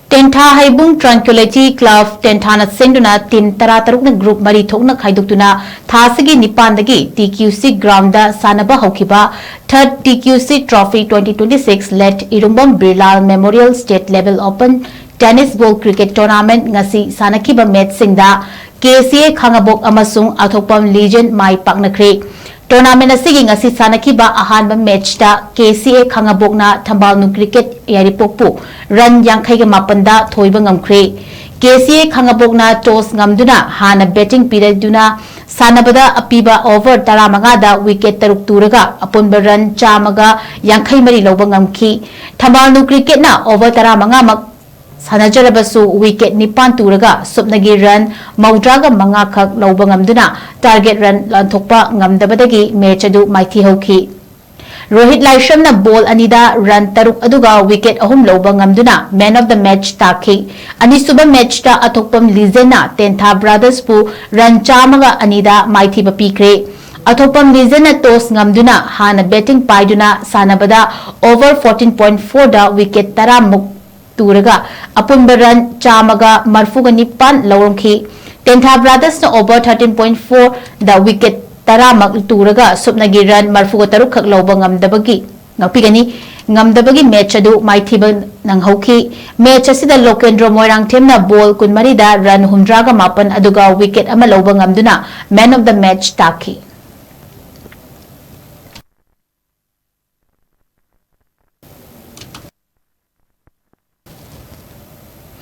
Tentha Heibung Tranquility Club Tentha Sinduna Team Taratarukna Group Mari Thokna Khaidoktuna Thasigi Nipandagi TQC Ground SANNABA HOUKHIBA 3rd TQC Trophy 2026 led IRUNGBAM BIRLAL Memorial State Level Open Tennis Ball Cricket Tournament ngasi SANNAKHIBA MATCHSINGDA KHANGABOK AMASUNG ATHOKPAM Legend Mai PAKNAKHRE Tournament asigi ngasi SANNAKHIBA ahanba match da KHANGABOK na Thambalnu Cricket Yaripokpu run yankhaiga mapanda thoiba ngamkhre KHANGABOK na toss ngamduna hana betting piraduna SANNABADA apiba over 15 da wicket taruk turaga apunba run chamaga yankhai mari loba ngamki Thambalnu Cricket na over 15 mak Sanajarabasu wicket nipan turaga supnagi run maudraga manga khak loba ngamduna target run lanthokpa ngamdabadagi match adu maithi hauki Rohit Laisham na ball anida run taruk aduga wicket ahum loba ngamduna man of the match takhi ani suba match ta athokpam Lizena Tentha brothers pu run chamaga anida maithi ba pikre athokpam Lizena toss ngamduna hana betting paiduna SANNABADA over 14.4 da wicket taramuk turaga apunba run chamaga marfuga nipan lawrongki Tentha brothers na over 13.4 da wicket taramak turaga supnagi run marfuga taruk khak lawba ngamdabagi ngapigani ngamdabagi match adu maithiba nanghauki match asida Lokendra Moirang team na ball kunmari da run 108 aduga wicket ama lawba ngamduna man of the match taki